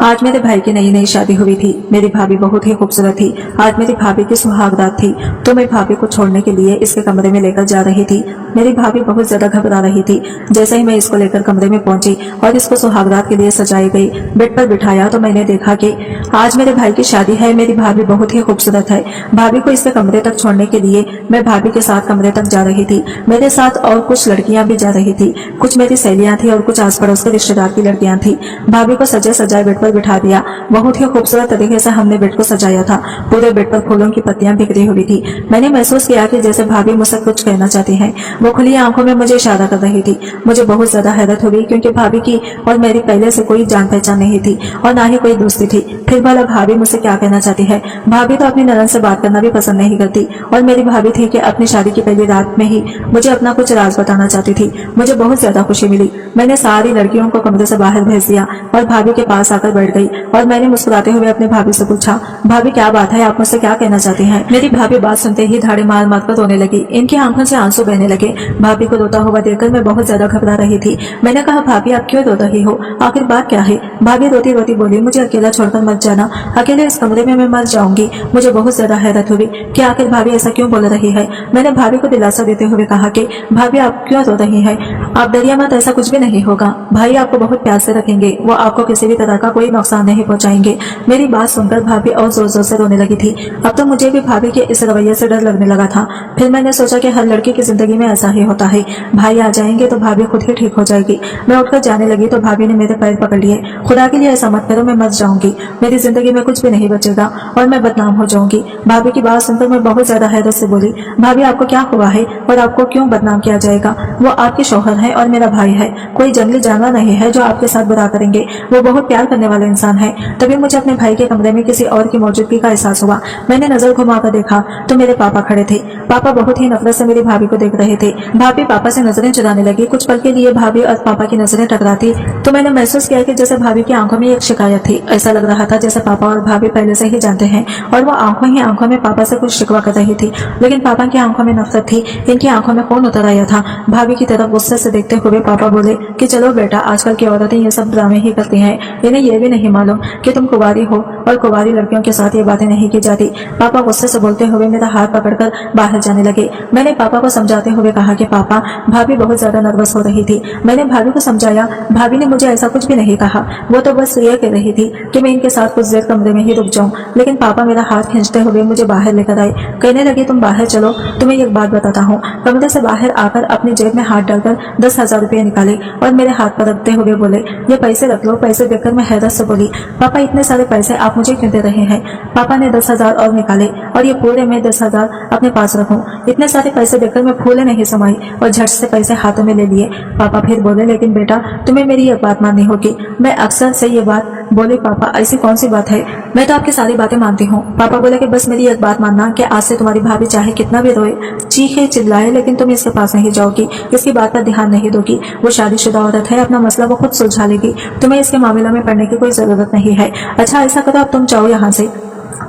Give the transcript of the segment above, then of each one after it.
आज मेरे भाई की नई नई शादी हुई थी। मेरी भाभी बहुत ही खूबसूरत थी। आज मेरी भाभी की सुहाग रात थी, तो मैं भाभी को छोड़ने के लिए इसके कमरे में लेकर जा रही थी। मेरी भाभी बहुत ज्यादा घबरा रही थी। जैसे ही मैं इसको लेकर कमरे में पहुंची और इसको सुहाग रात के लिए सजाई गई, बेड पर बिठाया, तो मैंने देखा कि आज मेरे भाई की शादी है। मेरी भाभी बहुत ही खूबसूरत है। भाभी को इसके कमरे तक छोड़ने के लिए मैं भाभी के साथ कमरे तक जा रही थी। मेरे साथ और कुछ लड़कियां भी जा रही थी। कुछ मेरी सहेलियां थी और कुछ आस पड़ोस के रिश्तेदार की लड़कियां थी। भाभी को सजे सजाए बेड पर बिठा दिया। बहुत ही खूबसूरत तरीके से हमने बेड को सजाया था। पूरे बेड पर फूलों की पत्तियां बिखरी हुई थी। मैंने महसूस किया कि जैसे भाभी मुझसे कुछ कहना चाहती है। वो खुली आंखों में मुझे इशारा कर रही थी। मुझे बहुत ज्यादा हैरत हुई, क्योंकि भाभी की और मेरी पहले से कोई जान पहचान नहीं थी और ना ही कोई दोस्ती थी। फिर भला भाभी मुझसे क्या कहना चाहती है। भाभी तो अपनी ननद से बात करना भी पसंद नहीं करती, और मेरी भाभी थी कि अपनी शादी की पहली रात में ही मुझे अपना कुछ राज बताना चाहती थी। मुझे बहुत ज्यादा खुशी मिली। मैंने सारी लड़कियों को कमरे से बाहर भेज दिया और भाभी के पास आकर बैठ गई, और मैंने मुस्कुराते हुए अपने भाभी से पूछा, भाभी क्या बात है, आप मुझसे क्या कहना चाहती हैं। मेरी भाभी बात सुनते ही धाड़े मार मार कर रोने लगी। इनकी आंखों से आंसू बहने लगे। भाभी को रोता हुआ देखकर मैं बहुत ज्यादा घबरा रही थी। मैंने कहा, भाभी आप क्यों रो रही हो, आखिर बात क्या है। भाभी रोती रोती बोली, मुझे अकेला छोड़कर मत जाना, अकेले इस कमरे में मैं मर जाऊंगी। मुझे बहुत ज्यादा हैरत हुई कि आखिर भाभी ऐसा क्यों बोल रही है। मैंने भाभी को दिलासा देते हुए कहा कि भाभी आप क्यों रो रही है, आप डरिए मत, ऐसा कुछ भी नहीं होगा। भाई आपको बहुत प्यार से रखेंगे, वो आपको किसी भी तरह का कोई नुकसान नहीं पहुंचाएंगे। मेरी बात सुनकर भाभी और जोर जोर से रोने लगी थी। अब तो मुझे भी भाभी के इस रवैये से डर लगने लगा था। फिर मैंने सोचा कि हर लड़की की जिंदगी में ऐसा ही होता है, भाई आ जाएंगे तो भाभी खुद ही ठीक हो जाएगी। मैं उठकर जाने लगी तो भाभी ने मेरे पैर पकड़ लिए। खुदा के लिए ऐसा मत करो, मैं मर जाऊंगी, मेरी जिंदगी में कुछ भी नहीं बचेगा और मैं बदनाम हो जाऊंगी। भाभी की बात सुनकर मैं बहुत ज्यादा हैरत से बोली, भाभी आपको क्या हुआ है और आपको क्यों बदनाम किया जाएगा। वो आपके शौहर है और मेरा भाई है, कोई जंगली जानवर नहीं है जो आपके साथ बुरा करेंगे। वो बहुत प्यार करने वाले इंसान है। तभी मुझे अपने भाई के कमरे में किसी और की मौजूदगी का एहसास हुआ। मैंने नजर घुमाकर देखा तो मेरे पापा खड़े थे। पापा बहुत ही नफरत से मेरी भाभी को देख रहे थे। भाभी पापा से नजरें चुराने लगी। कुछ पल के लिए भाभी और पापा की नजरें टकराती तो मैंने महसूस किया कि जैसे भाभी की आंखों में एक शिकायत थी। ऐसा लग रहा था जैसे पापा और भाभी पहले से ही जानते हैं और वो आंखों ही आंखों में पापा से कुछ शिकवा कर रही थी। लेकिन पापा की आंखों में नफरत थी, इनकी आंखों में खून उतर आया था। भाभी की तरफ गुस्से से देखते हुए पापा बोले कि चलो बेटा, आजकल की औरतें ये सब ड्रामे ही करती हैं, इन्हें ये भी नहीं मालूम कि तुम कुंवारी हो और कुंवारी लड़कियों के साथ ये बातें नहीं की जाती। पापा गुस्से से बोलते हुए मेरा हाथ पकड़कर बाहर जाने लगे। मैंने पापा को समझाते हुए कहा कि पापा, भाभी बहुत ज्यादा नर्वस हो रही थी। मैंने भाभी को समझाया। भाभी ने मुझे ऐसा कुछ भी नहीं कहा, वो तो बस ये कह रही थी कि मैं इनके साथ कुछ देर कमरे में ही रुक जाऊं। लेकिन पापा मेरा हाथ खींचते हुए मुझे बाहर लेकर आए। कहने लगे, तुम बाहर चलो, तुम्हें एक बात बताता हूँ। कमरे से बाहर आकर अपनी जेब में हाथ डालकर 10,000 रुपये निकाले और मेरे हाथ पर रखते हुए बोले, ये पैसे रख लो। पैसे देखकर मैं हैरत से बोली, पापा इतने सारे पैसे आप मुझे क्यों दे रहे हैं। पापा ने 10,000 और निकाले और ये पूरे मैं 10,000 अपने पास रखूं। इतने सारे पैसे देखकर मैं फूले नहीं समाई और झट से पैसे हाथों में ले लिए। पापा फिर बोले, लेकिन बेटा तुम्हें मेरी एक बात माननी होगी। मैं अक्सर से ये बात बोली, पापा ऐसी कौन सी बात है, मैं तो आपकी सारी बातें मानती हूँ। पापा बोले कि बस मेरी एक बात मानना कि आज से तुम्हारी भाभी चाहे कितना भी रोए, चीखे चिल्लाए, लेकिन तुम इसके पास नहीं जाओगी, इसकी बात पर ध्यान नहीं दोगी। वो शादीशुदा औरत है, अपना मसला वो खुद सुलझा लेगी, तुम्हें इसके मामले में पड़ने की कोई जरूरत नहीं है। अच्छा ऐसा करो, अब तुम जाओ यहाँ से।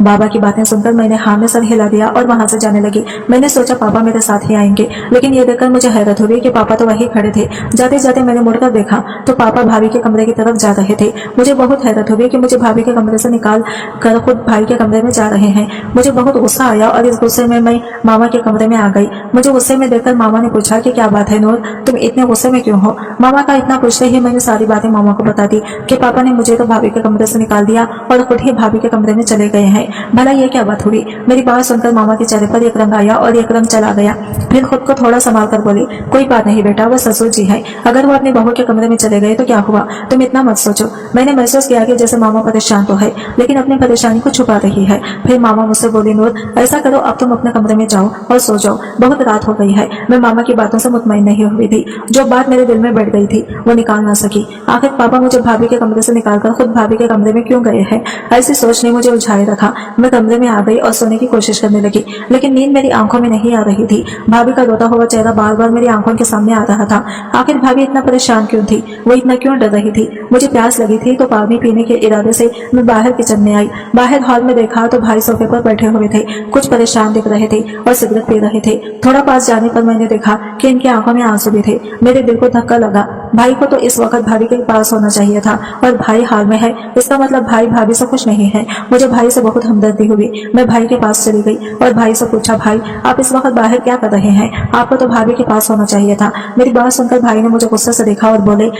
बाबा की बातें सुनकर मैंने हाँ में सर हिला दिया और वहां से जाने लगी। मैंने सोचा पापा मेरे साथ ही आएंगे, लेकिन ये देखकर मुझे हैरत हुई कि पापा तो वहीं खड़े थे। जाते जाते मैंने मुड़कर देखा तो पापा भाभी के कमरे की तरफ जा रहे थे। मुझे बहुत हैरत हुई कि मुझे भाभी के कमरे से निकाल कर खुद भाई के कमरे में जा रहे हैं। मुझे बहुत गुस्सा आया और इस गुस्से में मैं मामा के कमरे में आ गई। मुझे गुस्से में देखकर मामा ने पूछा कि क्या बात है नूर, तुम इतने गुस्से में क्यों हो। मामा का इतना पूछते ही मैंने सारी बातें मामा को बता दी कि पापा ने मुझे तो भाभी के कमरे से निकाल दिया और खुद ही भाभी के कमरे में चले गए हैं। भला ये क्या बात हुई। मेरी बात सुनकर मामा के चेहरे पर एक रंग आया और एक रंग चला गया। फिर खुद को थोड़ा संभाल कर बोली, कोई बात नहीं बेटा, वो ससुर जी है, अगर वो अपनी बहू के कमरे में चले गए तो क्या हुआ, तुम इतना मत सोचो। मैंने महसूस किया कि जैसे मामा परेशान तो है, लेकिन अपनी परेशानी को छुपा रही है। फिर मामा मुझसे बोली, नूर ऐसा करो, अब तुम अपने कमरे में जाओ और सो जाओ, बहुत रात हो गई है। मैं मामा की बातों से मुतमईन नहीं हुई थी। जो बात मेरे दिल में बैठ गई थी वो निकाल ना सकी। आखिर पापा मुझे भाभी के कमरे से निकालकर खुद भाभी के कमरे में क्यों गए हैं, ऐसी सोच ने मुझे उलझाए रखा। मैं कमरे में आ गई और सोने की कोशिश करने लगी, लेकिन नींद मेरी आंखों में नहीं आ रही थी। भाभी का रोता हुआ चेहरा बार बार मेरी आंखों के सामने आ रहा था। आखिर भाभी इतना परेशान क्यों थी, वो इतना क्यों डर रही थी। मुझे प्यास लगी थी तो पानी पीने के इरादे से मैं बाहर किचन में आई। बाहर हॉल में देखा तो भाई सोफे पर बैठे हुए थे, कुछ परेशान दिख रहे थे और सिगरेट पी रहे थे। थोड़ा पास जाने पर मैंने देखा कि इनकी आंखों में आंसू भी थे। मेरे दिल को धक्का लगा। भाई को तो इस वक्त भाभी के पास होना चाहिए था और भाई हाल में है, इसका मतलब भाई भाभी से खुश नहीं है। मुझे भाई से बहुत हमदर्दी हुई। मैं भाई के पास चली गई और भाई से पूछा, भाई आप इस वक्त बाहर क्या कर रहे हैं? आपको तो भाभी के पास होना चाहिए था। मेरी बात सुनकर भाई ने मुझे गुस्से से देखा और बोले,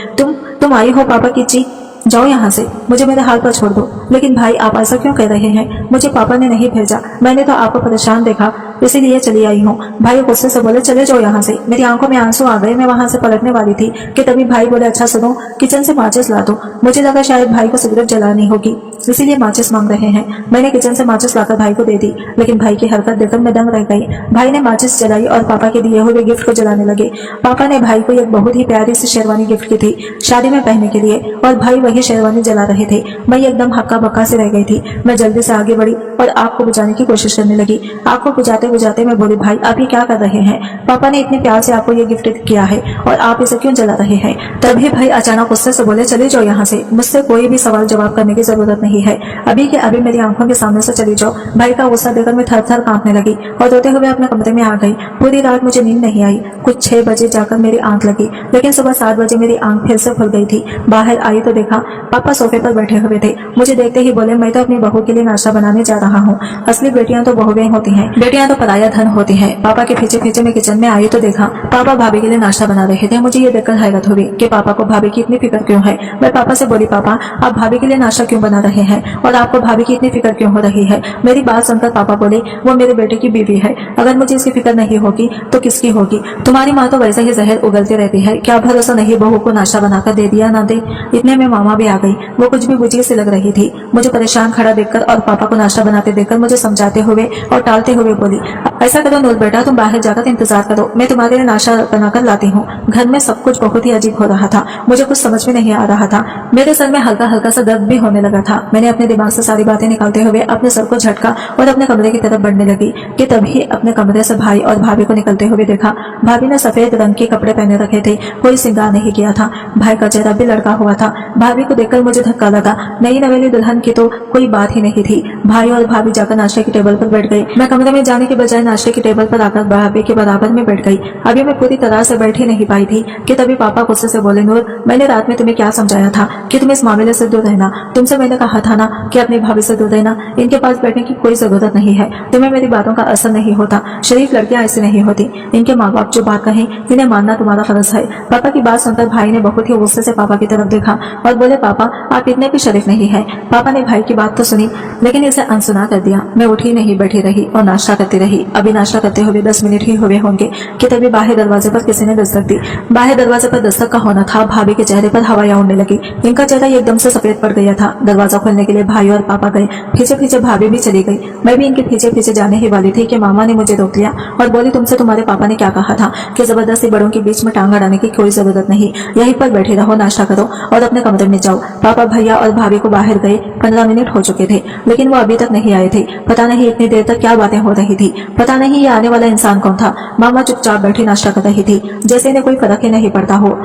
तुम आई हो पापा की ची, जाओ यहाँ से, मुझे मेरे हाल पर छोड़ दो। लेकिन भाई आप ऐसा क्यों कह रहे हैं? मुझे पापा ने नहीं भेजा, मैंने तो आपको परेशान देखा इसीलिए चली आई हूँ। भाई गुस्से से बोले, चले जाओ यहाँ से। मेरी आंखों में आंसू आ गए। मैं वहां से पलटने वाली थी कि तभी भाई बोले, अच्छा सुनो, किचन से माचिस ला दो। मुझे लगा शायद भाई को सिगरेट जलानी होगी इसीलिए माचिस मांग रहे हैं। मैंने किचन से माचिस लाकर भाई को दे दी, लेकिन भाई की हरकत देखकर मैं दंग रह गई। भाई ने माचिस जलाई और पापा के दिए हुए गिफ्ट को जलाने लगे। पापा ने भाई को एक बहुत ही प्यारी सी शेरवानी गिफ्ट की थी शादी में पहनने के लिए और भाई वही शेरवानी जला रहे थे। मैं एकदम हक्का बक्का से रह गई थी। मैं जल्दी से आगे बढ़ी और आग को बुझाने की कोशिश करने लगी। आग को बुझाते बुझाते मैं बोली, भाई आप ये क्या कर रहे हैं? पापा ने इतने प्यार से आपको ये गिफ्ट किया है और आप इसे क्यों जला रहे हैं? तभी भाई अचानक गुस्से से बोले, चले जाओ यहाँ से, मुझसे कोई भी सवाल जवाब करने की जरूरत नहीं है, अभी के अभी मेरी आंखों के सामने से चली जाओ। भाई का गुस्सा देखकर मैं थर थर कांपने लगी और रोते हुए अपने कमरे में आ गई। पूरी रात मुझे नींद नहीं आई। कुछ 6 बजे जाकर मेरी आंख लगी, लेकिन सुबह 7 बजे मेरी आंख फिर से खुल गई थी। बाहर आई तो देखा पापा सोफे पर बैठे हुए थे। मुझे देखते ही बोले, मैं तो अपनी बहू के लिए नाश्ता बनाने जा रहा हूँ। असली बेटियां तो बहुएं होती हैं, बेटियां तो पराया धन होती हैं। पापा के पीछे पीछे मैं किचन में आई तो देखा पापा भाभी के लिए नाश्ता बना रहे थे। मुझे ये देखकर हैरत हुई कि पापा को भाभी की इतनी फिक्र क्यों है। मैं पापा से बोली, पापा आप भाभी के लिए नाश्ता क्यों बना रहे हैं और आपको भाभी की इतनी फिक्र क्यों हो रही है? मेरी बात सुनकर पापा बोले, वो मेरे बेटे की बीवी है, अगर मुझे इसकी फिक्र नहीं होगी तो किसकी होगी? तुम्हारी माँ तो वैसे ही जहर उगलती रहती है, क्या भरोसा नहीं बहू को नाश्ता बनाकर दे दिया ना दे। इतने में मामा भी आ गई। वो कुछ भी बुझी से लग रही थी। मुझे परेशान खड़ा देखकर और पापा को नाश्ता बनाते देखकर मुझे समझाते हुए और टालते हुए बोली, ऐसा करो नूर बेटा, तुम बाहर जाकर इंतजार करो, मैं तुम्हारे लिए नाश्ता बनाकर लाती हूँ। घर में सब कुछ बहुत ही अजीब हो रहा था। मुझे कुछ समझ में नहीं आ रहा था। मेरे सर में हल्का हल्का सा दर्द भी होने लगा था। मैंने अपने दिमाग से सारी बातें निकालते हुए अपने सर को झटका और अपने कमरे की तरफ बढ़ने लगी कि तभी अपने कमरे से भाई और भाभी को निकलते हुए देखा। भाभी ने सफेद रंग के कपड़े पहने रखे थे, कोई श्रृंगार नहीं किया था। भाई का चेहरा भी लड़का हुआ था। भाभी को देखकर मुझे धक्का लगा। नई नवेली दुल्हन की तो कोई बात ही नहीं थी। भाई और भाभी जाकर नाश्ते की टेबल पर बैठ गए। मैं कमरे में जाने के बजाय नाश्ते की टेबल पर आकर भाभी के बराबर में बैठ गई। अभी मैं पूरी तरह से बैठ ही नहीं पाई थी कि तभी पापा गुस्से से बोले, नूर मैंने रात में तुम्हें क्या समझाया था कि तुम इस मामले से दूर रहना। तुमसे मैंने कहा था ना कि अपनी भाभी से दूर रहना, इनके पास बैठने की कोई जरूरत नहीं है। तुम्हें मेरी बातों का असर नहीं होता। शरीफ लड़कियां ऐसी नहीं होती। इनके माँ बाप जो बात कहें इन्हें मानना तुम्हारा फर्ज है। पापा की बात सुनकर भाई ने बहुत ही गुस्से से पापा की तरफ देखा और बोले, पापा आप इतने भी शरीफ नहीं है। पापा ने भाई की बात तो सुनी लेकिन इसे अनसुना कर दिया। मैं उठी नहीं बैठी रही और नाश्ता करती रही। अभी नाश्ता करते हुए 10 मिनट ही हुए होंगे कि तभी बाहर दरवाजे पर किसी ने दस्तक दी। बाहर दरवाजे पर दस्तक का होना था। भाभी के चेहरे पर हवाएं उड़ने लगी। इनका चेहरा एकदम से सफेद पड़ गया था। दरवाजा खोलने के लिए भाई और पापा गए। पीछे पीछे भाभी भी चली गई। मैं भी इनके पीछे पीछे जाने ही वाली थी कि मामा ने मुझे रोक लिया और बोली, तुमसे तुम्हारे पापा ने क्या कहा था कि जबरदस्ती बड़ों के बीच में टांग अड़ाने की कोई जरूरत नहीं, यहीं पर बैठे रहो, नाश्ता करो और अपने कमरे में जाओ। पापा भैया और भाभी को बाहर गए। 15 मिनट हो चुके थे लेकिन वो अभी तक नहीं आए थे। पता नहीं इतनी देर तक क्या बातें हो रही थी। पता नहीं ये आने वाला इंसान कौन था। मामा चुपचाप बैठी नाश्ता कर रही थी जैसे इन्हें कोई फर्क ही नहीं पड़ता हो।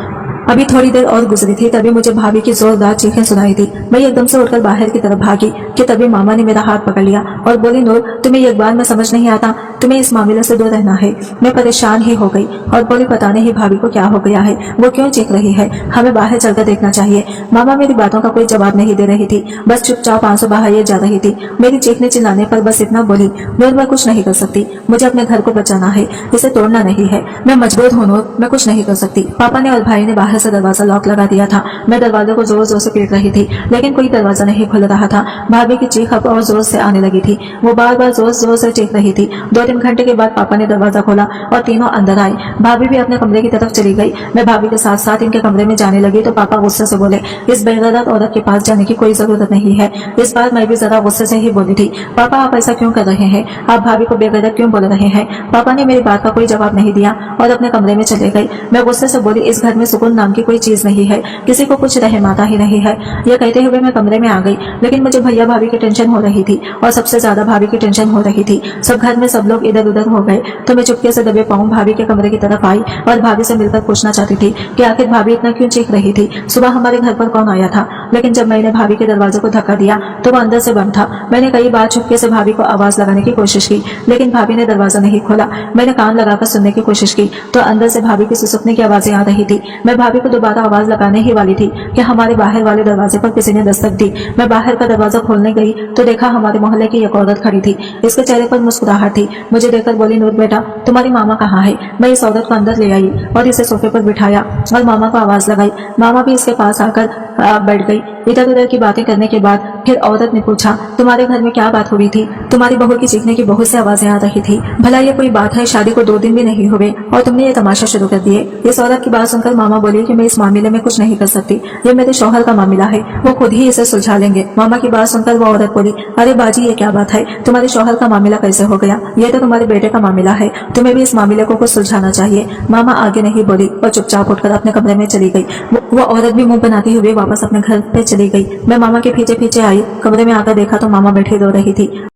अभी थोड़ी देर और गुजरी थी तभी मुझे भाभी की जोरदार चीखें सुनाई थी। मैं एकदम से उठकर बाहर की तरफ भागी कि तभी मामा ने मेरा हाथ पकड़ लिया और बोली, नूर तुम्हें एक बार में समझ नहीं आता, तुम्हें इस मामले से दूर रहना है। मैं परेशान ही हो गई और बोली, पता नहीं भाभी को क्या हो गया है, वो क्यों चीख रही है, हमें बाहर चलकर देखना चाहिए। मामा मेरी बातों का कोई जवाब नहीं दे रही थी, बस चुपचाप आंसू बहाए जा रही थी। मेरी चीखने चिल्लाने पर बस इतना बोली, नूर मैं कुछ नहीं कर सकती, मुझे अपने घर को बचाना है, इसे तोड़ना नहीं है, मैं मजबूर हूँ नूर, मैं कुछ नहीं कर सकती। पापा ने और भाई ने बाहर से दरवाजा लॉक लगा दिया था। मैं दरवाजे को जोर जोर से पीट रही थी लेकिन कोई दरवाजा नहीं खुल रहा था। भाभी की चीख अब और जोर से आने लगी थी। वो बार बार जोर जोर से चीख रही थी। 2-3 घंटे के बाद पापा ने दरवाजा खोला और तीनों अंदर आए। भाभी भी अपने कमरे की तरफ चली गई। मैं भाभी के साथ साथ इनके कमरे में जाने लगी तो पापा गुस्से से बोले, इस बेगैरत औरत के पास जाने की कोई जरूरत नहीं है। इस बार मैं भी जरा गुस्से से ही बोली थी, पापा आप ऐसा क्यों कर रहे हैं, आप भाभी को बेगैरत क्यों बोल रहे हैं। पापा ने मेरी बात का कोई जवाब नहीं दिया और अपने कमरे में चले गए। मैं गुस्से से बोली, इस घर में सुकून नाम की कोई चीज नहीं है, किसी को कुछ रहमाता ही नहीं है। यह कहते हुए मैं कमरे में आ गई लेकिन मुझे भैया भाभी की टेंशन हो रही थी और सबसे ज्यादा भाभी की टेंशन हो रही थी। सब घर में सब लोग लोग इधर उधर हो गए तो मैं चुपके से दबे पाऊं भाभी के कमरे की तरफ आई और भाभी से मिलकर पूछना चाहती थी कि आखिर भाभी इतना क्यों चीख रही थी। सुबह हमारे घर पर कौन आया था, लेकिन जब मैंने भाभी के दरवाजे को धक्का दिया तो वो अंदर से बंद था। मैंने कई बार चुपके से भाभी को आवाज लगाने की कोशिश की, लेकिन भाभी ने दरवाजा नहीं खोला। मैंने कान लगाकर सुनने की कोशिश की तो अंदर से भाभी की सुसुकने की आवाजें आ रही थी। मैं भाभी को दोबारा आवाज लगाने ही वाली थी कि हमारे बाहर वाले दरवाजे पर किसी ने दस्तक दी। मैं बाहर का दरवाजा खोलने गई तो देखा हमारे मोहल्ले की एक औरत खड़ी थी। इसके चेहरे पर मुस्कुराहट थी। मुझे देखकर बोली, नूर बेटा तुम्हारी मामा कहाँ है। मैं इस औरत को अंदर ले आई और इसे सोफे पर बिठाया और मामा को आवाज लगाई। मामा भी इसके पास आकर बैठ गई। इधर उधर की बातें करने के बाद फिर औरत ने पूछा, तुम्हारे घर में क्या बात हुई थी। तुम्हारी बहू की चीखने की बहुत सी आवाजें आ रही थी। भला ये कोई बात है, शादी को 2 दिन भी नहीं हुए और तुमने ये तमाशा शुरू कर दिए। इस औरत की बात सुनकर मामा बोली कि मैं इस मामले में कुछ नहीं कर सकती, ये मेरे शौहर का मामला है, वो खुद ही इसे सुलझा लेंगे। मामा की बात सुनकर वो औरत बोली, अरे बाजी ये क्या बात है, तुम्हारे शौहर का मामला कैसे हो गया, ये तो तुम्हारे बेटे का मामला है, तुम्हें भी इस मामले को कुछ सुलझाना चाहिए। मामा आगे नहीं बोली और चुपचाप उठकर अपने कमरे में चली गई। वो औरत भी मुंह बनाती हुई वापस अपने घर पे चली गई। मैं मामा के पीछे पीछे आई। कमरे में आकर देखा तो मामा बैठी रो रही थी।